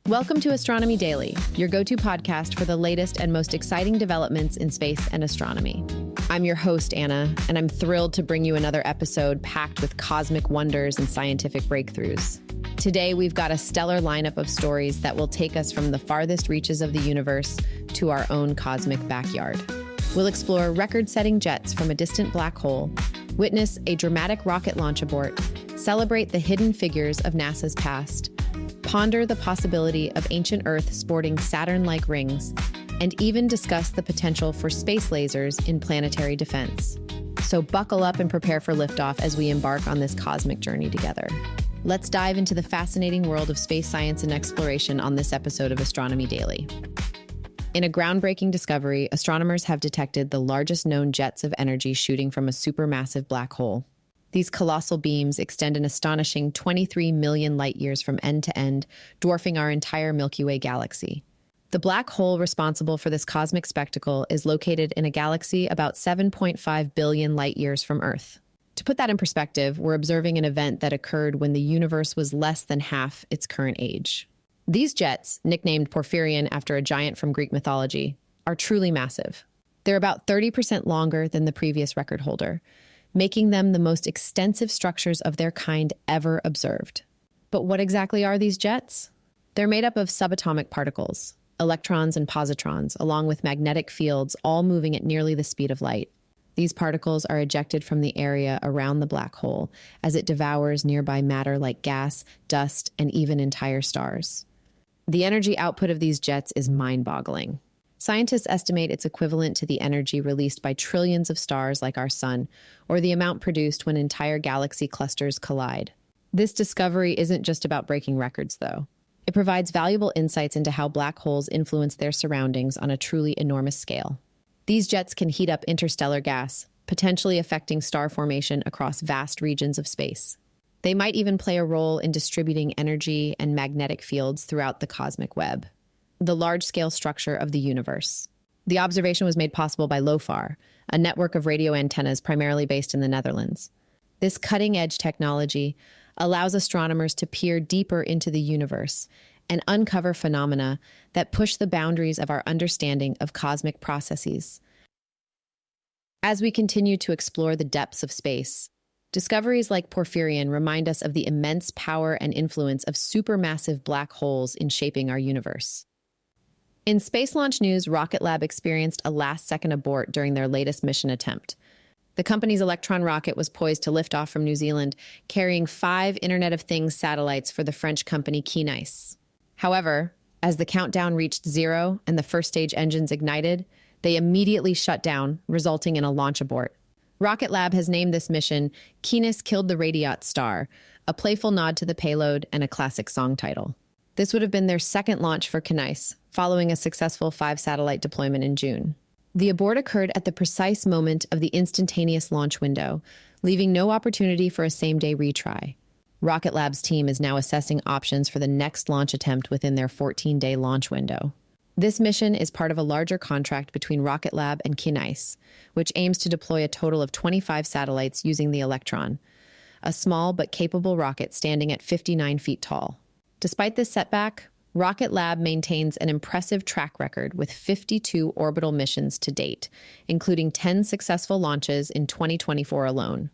Welcome to Astronomy Daily, your go-to podcast for the latest and most exciting developments in space and astronomy. I'm your host, Anna, and I'm thrilled to bring you another episode packed with cosmic wonders and scientific breakthroughs. Today, we've got a stellar lineup of stories that will take us from the farthest reaches of the universe to our own cosmic backyard. We'll explore record-setting jets from a distant black hole, witness a dramatic rocket launch abort, celebrate the hidden figures of NASA's past, ponder the possibility of ancient Earth sporting Saturn-like rings, and even discuss the potential for space lasers in planetary defense. So buckle up and prepare for liftoff as we embark on this cosmic journey together. Let's dive into the fascinating world of space science and exploration on this episode of Astronomy Daily. In a groundbreaking discovery, astronomers have detected the largest known jets of energy shooting from a supermassive black hole. These colossal beams extend an astonishing 23 million light-years from end to end, dwarfing our entire Milky Way galaxy. The black hole responsible for this cosmic spectacle is located in a galaxy about 7.5 billion light-years from Earth. To put that in perspective, we're observing an event that occurred when the universe was less than half its current age. These jets, nicknamed Porphyrion after a giant from Greek mythology, are truly massive. They're about 30% longer than the previous record holder, making them the most extensive structures of their kind ever observed. But what exactly are these jets? They're made up of subatomic particles, electrons and positrons, along with magnetic fields, all moving at nearly the speed of light. These particles are ejected from the area around the black hole as it devours nearby matter like gas, dust, and even entire stars. The energy output of these jets is mind-boggling. Scientists estimate it's equivalent to the energy released by trillions of stars like our sun, or the amount produced when entire galaxy clusters collide. This discovery isn't just about breaking records, though. It provides valuable insights into how black holes influence their surroundings on a truly enormous scale. These jets can heat up interstellar gas, potentially affecting star formation across vast regions of space. They might even play a role in distributing energy and magnetic fields throughout the cosmic web, the large-scale structure of the universe. The observation was made possible by LOFAR, a network of radio antennas primarily based in the Netherlands. This cutting-edge technology allows astronomers to peer deeper into the universe and uncover phenomena that push the boundaries of our understanding of cosmic processes. As we continue to explore the depths of space, discoveries like Porphyrion remind us of the immense power and influence of supermassive black holes in shaping our universe. In space launch news, Rocket Lab experienced a last-second abort during their latest mission attempt. The company's Electron rocket was poised to lift off from New Zealand, carrying 5 Internet of Things satellites for the French company Kinéis. However, as the countdown reached 0 and the first stage engines ignited, they immediately shut down, resulting in a launch abort. Rocket Lab has named this mission Kinéis Killed the Radiot Star, a playful nod to the payload and a classic song title. This would have been their second launch for Kinéis, following a successful 5-satellite deployment in June. The abort occurred at the precise moment of the instantaneous launch window, leaving no opportunity for a same-day retry. Rocket Lab's team is now assessing options for the next launch attempt within their 14-day launch window. This mission is part of a larger contract between Rocket Lab and Kinéis, which aims to deploy a total of 25 satellites using the Electron, a small but capable rocket standing at 59 feet tall. Despite this setback, Rocket Lab maintains an impressive track record with 52 orbital missions to date, including 10 successful launches in 2024 alone.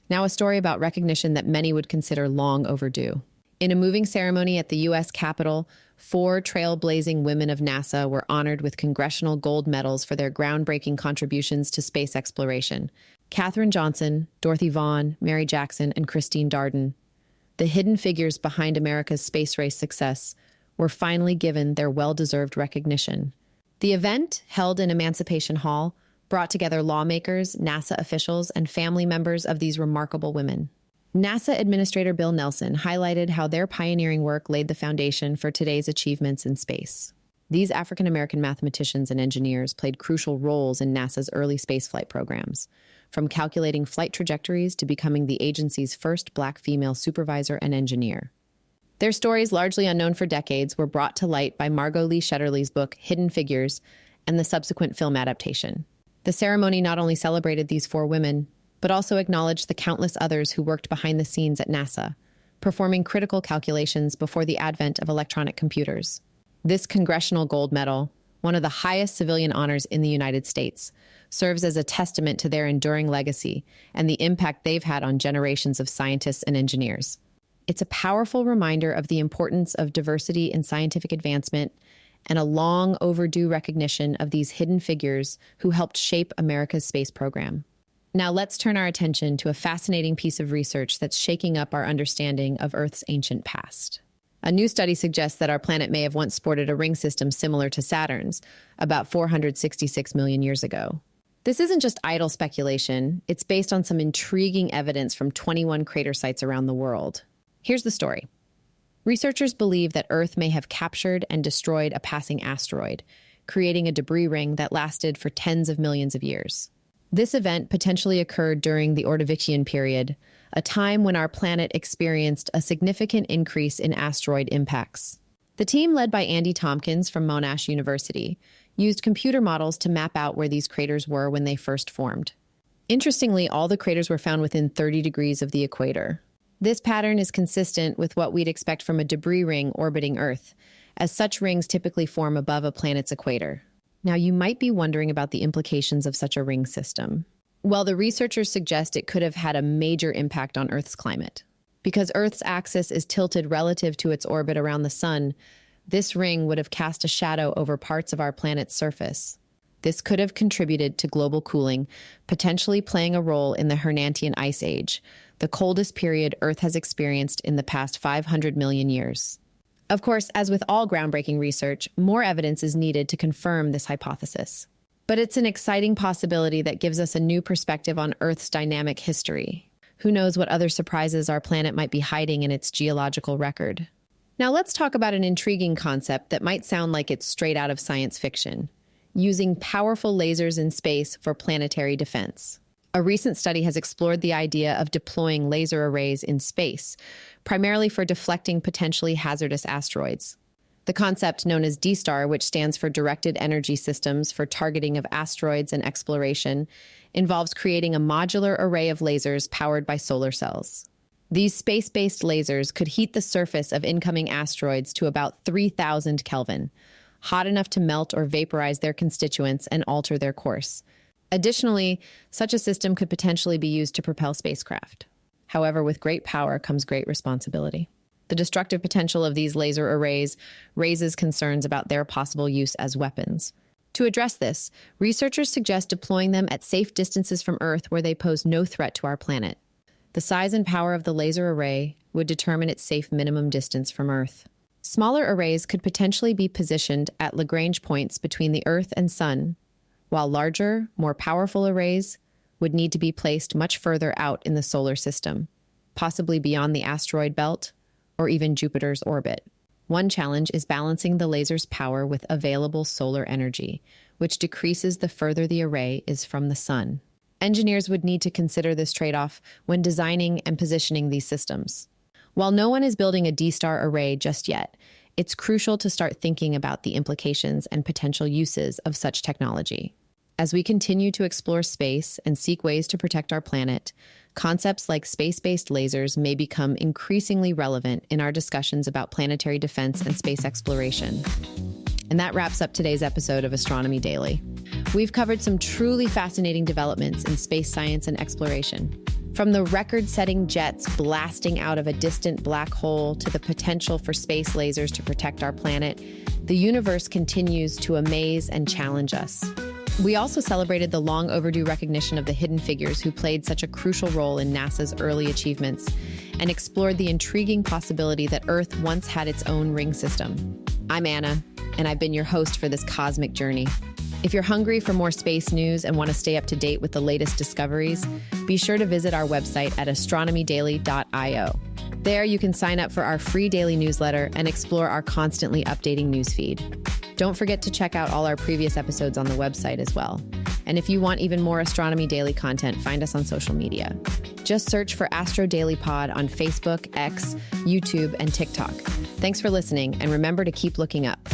Now a story about recognition that many would consider long overdue. In a moving ceremony at the U.S. Capitol, 4 trailblazing women of NASA were honored with congressional gold medals for their groundbreaking contributions to space exploration. Katherine Johnson, Dorothy Vaughan, Mary Jackson, and Christine Darden, the hidden figures behind America's space race success, were finally given their well-deserved recognition. The event, held in Emancipation Hall, brought together lawmakers, NASA officials, and family members of these remarkable women. NASA Administrator Bill Nelson highlighted how their pioneering work laid the foundation for today's achievements in space. These African-American mathematicians and engineers played crucial roles in NASA's early spaceflight programs, from calculating flight trajectories to becoming the agency's first Black female supervisor and engineer. Their stories, largely unknown for decades, were brought to light by Margot Lee Shetterly's book Hidden Figures and the subsequent film adaptation. The ceremony not only celebrated these 4 women, but also acknowledged the countless others who worked behind the scenes at NASA, performing critical calculations before the advent of electronic computers. This Congressional Gold Medal, one of the highest civilian honors in the United States, serves as a testament to their enduring legacy and the impact they've had on generations of scientists and engineers. It's a powerful reminder of the importance of diversity in scientific advancement and a long overdue recognition of these hidden figures who helped shape America's space program. Now let's turn our attention to a fascinating piece of research that's shaking up our understanding of Earth's ancient past. A new study suggests that our planet may have once sported a ring system similar to Saturn's, about 466 million years ago. This isn't just idle speculation, it's based on some intriguing evidence from 21 crater sites around the world. Here's the story. Researchers believe that Earth may have captured and destroyed a passing asteroid, creating a debris ring that lasted for tens of millions of years. This event potentially occurred during the Ordovician period, a time when our planet experienced a significant increase in asteroid impacts. The team, led by Andy Tompkins from Monash University, used computer models to map out where these craters were when they first formed. Interestingly, all the craters were found within 30 degrees of the equator. This pattern is consistent with what we'd expect from a debris ring orbiting Earth, as such rings typically form above a planet's equator. Now, you might be wondering about the implications of such a ring system. Well, the researchers suggest it could have had a major impact on Earth's climate. Because Earth's axis is tilted relative to its orbit around the sun, this ring would have cast a shadow over parts of our planet's surface. This could have contributed to global cooling, potentially playing a role in the Hernantian Ice Age, the coldest period Earth has experienced in the past 500 million years. Of course, as with all groundbreaking research, more evidence is needed to confirm this hypothesis. But it's an exciting possibility that gives us a new perspective on Earth's dynamic history. Who knows what other surprises our planet might be hiding in its geological record? Now let's talk about an intriguing concept that might sound like it's straight out of science fiction: using powerful lasers in space for planetary defense. A recent study has explored the idea of deploying laser arrays in space, primarily for deflecting potentially hazardous asteroids. The concept, known as D-STAR, which stands for Directed Energy Systems for Targeting of Asteroids and Exploration, involves creating a modular array of lasers powered by solar cells. These space-based lasers could heat the surface of incoming asteroids to about 3,000 Kelvin, hot enough to melt or vaporize their constituents and alter their course. Additionally, such a system could potentially be used to propel spacecraft. However, with great power comes great responsibility. The destructive potential of these laser arrays raises concerns about their possible use as weapons. To address this, researchers suggest deploying them at safe distances from Earth where they pose no threat to our planet. The size and power of the laser array would determine its safe minimum distance from Earth. Smaller arrays could potentially be positioned at Lagrange points between the Earth and Sun, while larger, more powerful arrays would need to be placed much further out in the solar system, possibly beyond the asteroid belt or even Jupiter's orbit. One challenge is balancing the laser's power with available solar energy, which decreases the further the array is from the sun. Engineers would need to consider this trade-off when designing and positioning these systems. While no one is building a D-STAR array just yet, it's crucial to start thinking about the implications and potential uses of such technology. As we continue to explore space and seek ways to protect our planet, concepts like space-based lasers may become increasingly relevant in our discussions about planetary defense and space exploration. And that wraps up today's episode of Astronomy Daily. We've covered some truly fascinating developments in space science and exploration. From the record-setting jets blasting out of a distant black hole to the potential for space lasers to protect our planet, the universe continues to amaze and challenge us. We also celebrated the long overdue recognition of the hidden figures who played such a crucial role in NASA's early achievements and explored the intriguing possibility that Earth once had its own ring system. I'm Anna, and I've been your host for this cosmic journey. If you're hungry for more space news and want to stay up to date with the latest discoveries, be sure to visit our website at astronomydaily.io. There you can sign up for our free daily newsletter and explore our constantly updating newsfeed. Don't forget to check out all our previous episodes on the website as well. And if you want even more Astronomy Daily content, find us on social media. Just search for Astro Daily Pod on Facebook, X, YouTube, and TikTok. Thanks for listening, and remember to keep looking up.